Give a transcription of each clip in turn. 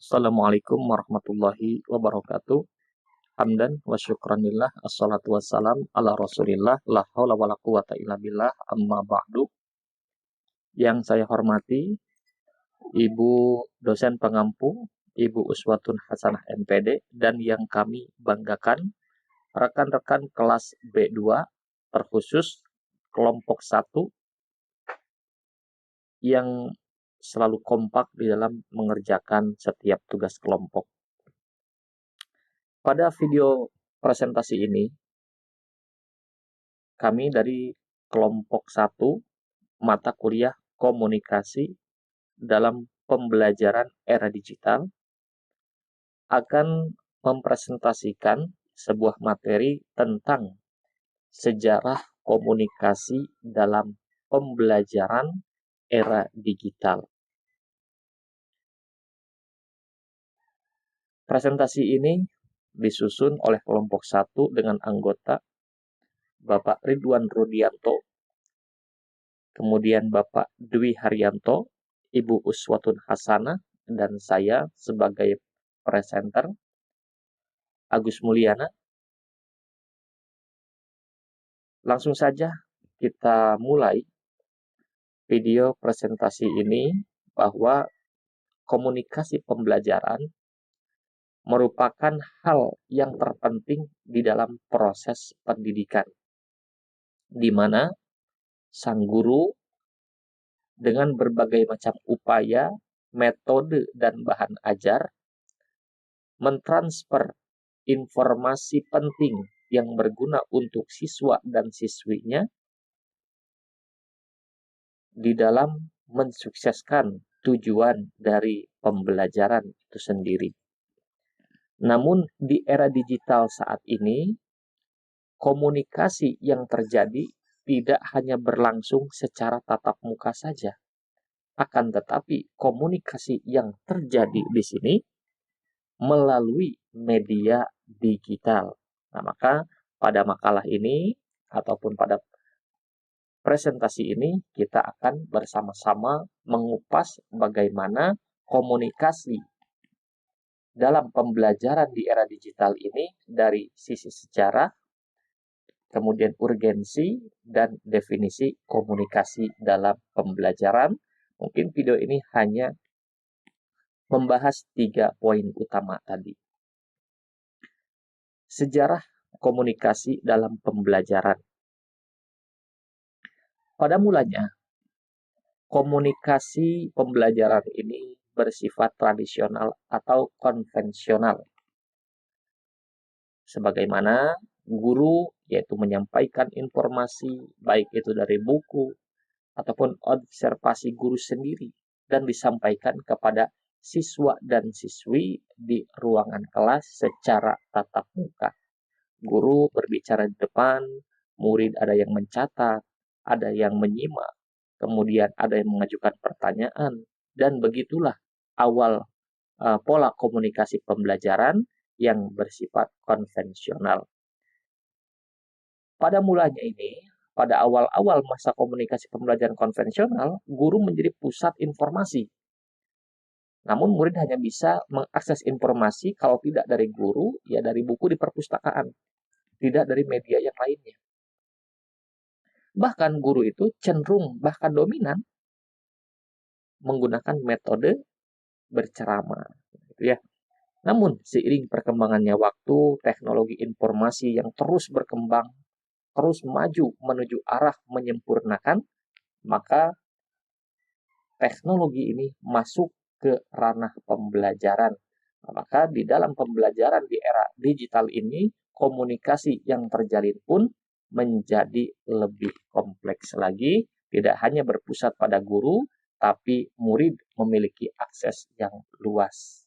Assalamualaikum warahmatullahi wabarakatuh. Hamdan wa syukranillah, assalatu wassalam ala rasulillah, la haula wa la quwata illa billah, amma ba'du. Yang saya hormati, Ibu dosen pengampu, Ibu Uswatun Hasanah MPD, dan yang kami banggakan, rekan-rekan kelas B2, terkhusus kelompok 1, yang selalu kompak di dalam mengerjakan setiap tugas kelompok. Pada video presentasi ini, kami dari kelompok 1, mata kuliah komunikasi dalam pembelajaran era digital, akan mempresentasikan sebuah materi tentang sejarah komunikasi dalam pembelajaran era digital. Presentasi ini disusun oleh kelompok 1 dengan anggota Bapak Ridwan Rudianto, kemudian Bapak Dwi Haryanto, Ibu Uswatun Hasanah, dan saya sebagai presenter, Agus Mulyana. Langsung saja kita mulai video presentasi ini, bahwa komunikasi pembelajaran merupakan hal yang terpenting di dalam proses pendidikan, di mana sang guru dengan berbagai macam upaya, metode, dan bahan ajar mentransfer informasi penting yang berguna untuk siswa dan siswinya di dalam mensukseskan tujuan dari pembelajaran itu sendiri. Namun di era digital saat ini, komunikasi yang terjadi tidak hanya berlangsung secara tatap muka saja, akan tetapi komunikasi yang terjadi di sini melalui media digital. Nah, maka pada makalah ini ataupun pada presentasi ini kita akan bersama-sama mengupas bagaimana komunikasi dalam pembelajaran di era digital ini dari sisi sejarah, kemudian urgensi, dan definisi komunikasi dalam pembelajaran. Mungkin video ini hanya membahas 3 poin utama tadi. Sejarah komunikasi dalam pembelajaran. Pada mulanya, komunikasi pembelajaran ini bersifat tradisional atau konvensional. Sebagaimana guru yaitu menyampaikan informasi, baik itu dari buku ataupun observasi guru sendiri, dan disampaikan kepada siswa dan siswi di ruangan kelas secara tatap muka. Guru berbicara di depan, murid ada yang mencatat, ada yang menyimak, kemudian ada yang mengajukan pertanyaan, dan begitulah awal pola komunikasi pembelajaran yang bersifat konvensional. Pada mulanya ini, pada awal-awal masa komunikasi pembelajaran konvensional, guru menjadi pusat informasi. Namun murid hanya bisa mengakses informasi kalau tidak dari guru, ya dari buku di perpustakaan, tidak dari media yang lainnya. Bahkan guru itu cenderung bahkan dominan menggunakan metode berceramah, gitu ya. Namun seiring perkembangannya waktu, teknologi informasi yang terus berkembang, terus maju menuju arah menyempurnakan, maka teknologi ini masuk ke ranah pembelajaran. Maka di dalam pembelajaran di era digital ini, komunikasi yang terjalin pun menjadi lebih kompleks lagi, tidak hanya berpusat pada guru, tapi murid memiliki akses yang luas.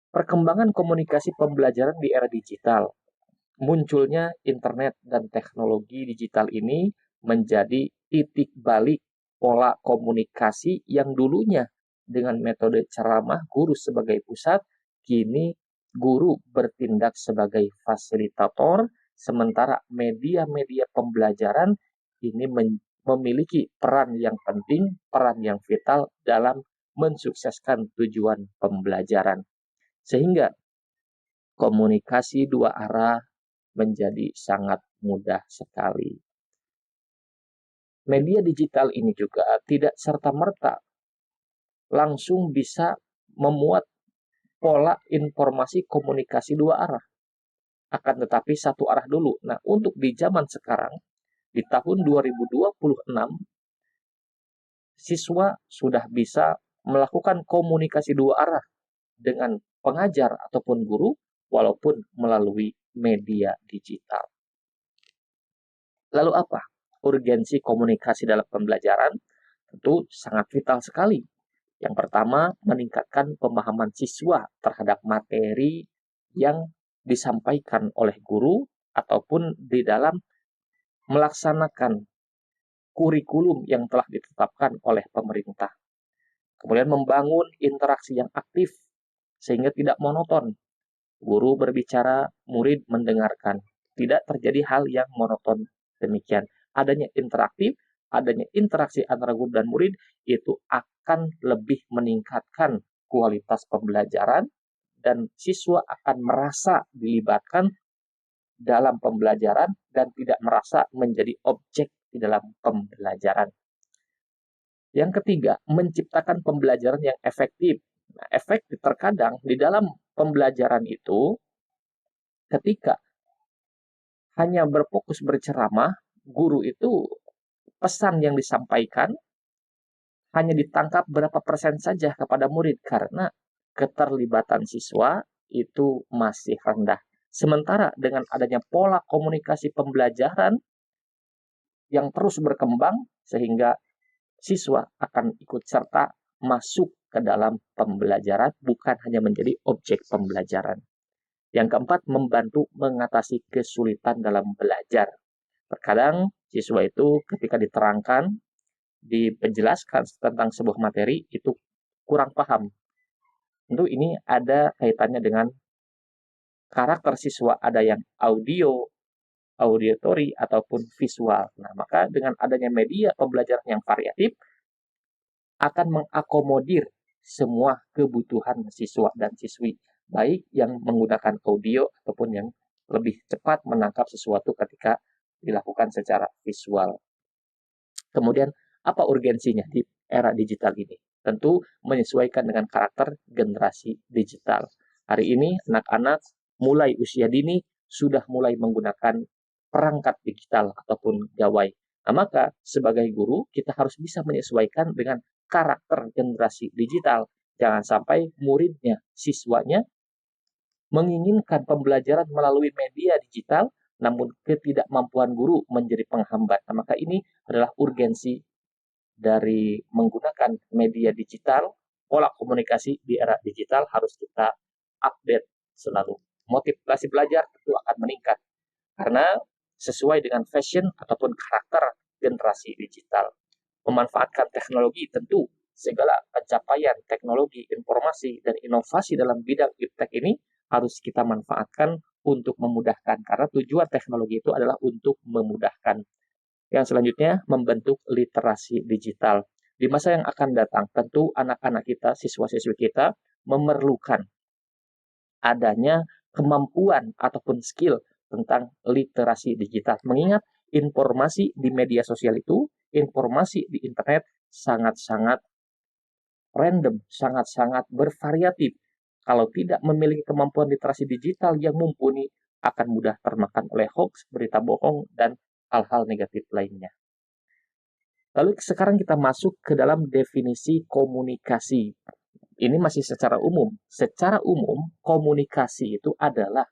Perkembangan komunikasi pembelajaran di era digital, munculnya internet dan teknologi digital ini menjadi titik balik pola komunikasi yang dulunya dengan metode ceramah guru sebagai pusat, kini guru bertindak sebagai fasilitator, sementara media-media pembelajaran ini memiliki peran yang penting, peran yang vital dalam mensukseskan tujuan pembelajaran. Sehingga komunikasi dua arah menjadi sangat mudah sekali. Media digital ini juga tidak serta-merta langsung bisa memuat pola informasi komunikasi dua arah. Akan tetapi satu arah dulu. Nah, untuk di zaman sekarang, di tahun 2026, siswa sudah bisa melakukan komunikasi dua arah dengan pengajar ataupun guru, walaupun melalui media digital. Lalu apa urgensi komunikasi dalam pembelajaran? Tentu sangat vital sekali. Yang pertama, meningkatkan pemahaman siswa terhadap materi yang disampaikan oleh guru ataupun di dalam melaksanakan kurikulum yang telah ditetapkan oleh pemerintah. Kemudian membangun interaksi yang aktif sehingga tidak monoton. Guru berbicara, murid mendengarkan. Tidak terjadi hal yang monoton demikian. Adanya interaktif, adanya interaksi antara guru dan murid itu akan lebih meningkatkan kualitas pembelajaran dan siswa akan merasa dilibatkan dalam pembelajaran dan tidak merasa menjadi objek di dalam pembelajaran. Yang ketiga, menciptakan pembelajaran yang efektif. Nah, efektif terkadang di dalam pembelajaran itu ketika hanya berfokus berceramah, guru itu pesan yang disampaikan hanya ditangkap berapa persen saja kepada murid karena keterlibatan siswa itu masih rendah. Sementara dengan adanya pola komunikasi pembelajaran yang terus berkembang sehingga siswa akan ikut serta masuk ke dalam pembelajaran bukan hanya menjadi objek pembelajaran. Yang keempat, membantu mengatasi kesulitan dalam belajar. Terkadang siswa itu ketika diterangkan, dijelaskan tentang sebuah materi, itu kurang paham. Tentu ini ada kaitannya dengan karakter siswa, ada yang auditory, ataupun visual. Nah, maka dengan adanya media pembelajaran yang variatif, akan mengakomodir semua kebutuhan siswa dan siswi, baik yang menggunakan audio ataupun yang lebih cepat menangkap sesuatu ketika dilakukan secara visual. Kemudian, apa urgensinya di era digital ini? Tentu menyesuaikan dengan karakter generasi digital. Hari ini, anak-anak mulai usia dini sudah mulai menggunakan perangkat digital ataupun gawai. Nah, maka sebagai guru, kita harus bisa menyesuaikan dengan karakter generasi digital. Jangan sampai muridnya, siswanya, menginginkan pembelajaran melalui media digital, namun ketidakmampuan guru menjadi penghambat. Nah, maka ini adalah urgensi dari menggunakan media digital, pola komunikasi di era digital harus kita update selalu. Motivasi belajar tentu akan meningkat, karena sesuai dengan fashion ataupun karakter generasi digital. Memanfaatkan teknologi tentu segala pencapaian teknologi, informasi, dan inovasi dalam bidang iptek ini harus kita manfaatkan untuk memudahkan, karena tujuan teknologi itu adalah untuk memudahkan. Yang selanjutnya, membentuk literasi digital. Di masa yang akan datang, tentu anak-anak kita, siswa-siswi kita, memerlukan adanya kemampuan ataupun skill tentang literasi digital. Mengingat informasi di media sosial itu, informasi di internet sangat-sangat random, sangat-sangat bervariatif. Kalau tidak memiliki kemampuan literasi digital yang mumpuni, akan mudah termakan oleh hoax, berita bohong, dan hal-hal negatif lainnya. Lalu sekarang kita masuk ke dalam definisi komunikasi. Ini masih secara umum. Secara umum, komunikasi itu adalah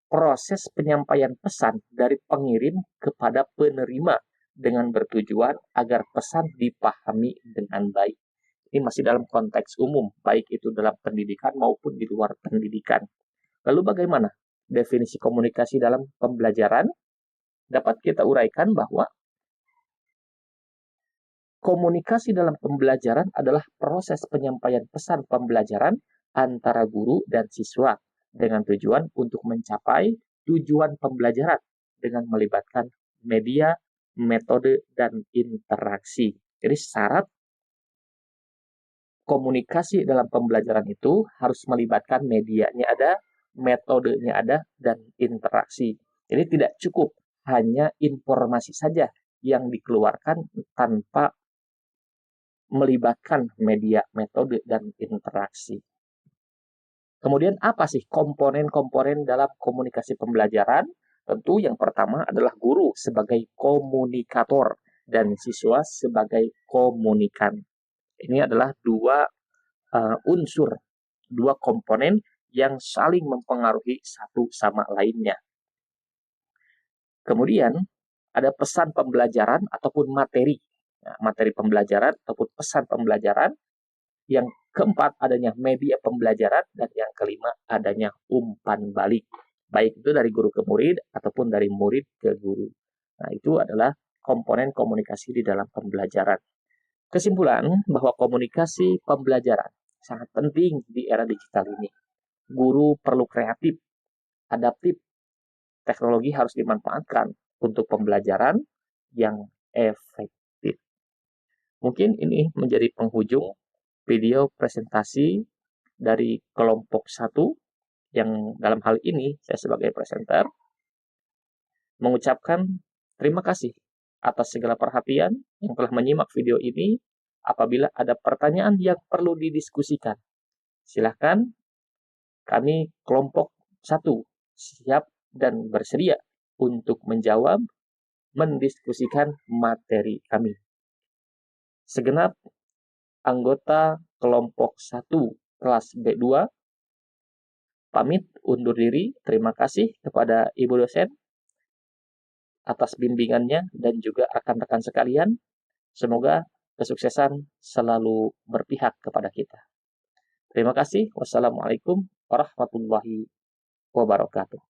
proses penyampaian pesan dari pengirim kepada penerima dengan bertujuan agar pesan dipahami dengan baik. Ini masih dalam konteks umum, baik itu dalam pendidikan maupun di luar pendidikan. Lalu bagaimana definisi komunikasi dalam pembelajaran? Dapat kita uraikan bahwa komunikasi dalam pembelajaran adalah proses penyampaian pesan pembelajaran antara guru dan siswa dengan tujuan untuk mencapai tujuan pembelajaran dengan melibatkan media, metode, dan interaksi. Jadi syarat komunikasi dalam pembelajaran itu harus melibatkan medianya ada, metodenya ada, dan interaksi. Jadi tidak cukup hanya informasi saja yang dikeluarkan tanpa melibatkan media, metode, dan interaksi. Kemudian apa sih komponen-komponen dalam komunikasi pembelajaran? Tentu yang pertama adalah guru sebagai komunikator dan siswa sebagai komunikan. Ini adalah dua unsur, dua komponen yang saling mempengaruhi satu sama lainnya. Kemudian ada pesan pembelajaran ataupun materi. Nah, materi pembelajaran ataupun pesan pembelajaran. Yang keempat adanya media pembelajaran, dan yang kelima adanya umpan balik. Baik itu dari guru ke murid ataupun dari murid ke guru. Nah, itu adalah komponen komunikasi di dalam pembelajaran. Kesimpulan bahwa komunikasi pembelajaran sangat penting di era digital ini. Guru perlu kreatif, adaptif. Teknologi harus dimanfaatkan untuk pembelajaran yang efektif. Mungkin ini menjadi penghujung video presentasi dari kelompok 1 yang dalam hal ini saya sebagai presenter mengucapkan terima kasih atas segala perhatian yang telah menyimak video ini. Apabila ada pertanyaan yang perlu didiskusikan, silahkan, kami kelompok 1 siap dan bersedia untuk menjawab, mendiskusikan materi kami. Segenap anggota kelompok 1 kelas B2 pamit undur diri. Terima kasih kepada Ibu dosen atas bimbingannya dan juga rekan-rekan sekalian. Semoga kesuksesan selalu berpihak kepada kita. Terima kasih. Wassalamualaikum warahmatullahi wabarakatuh.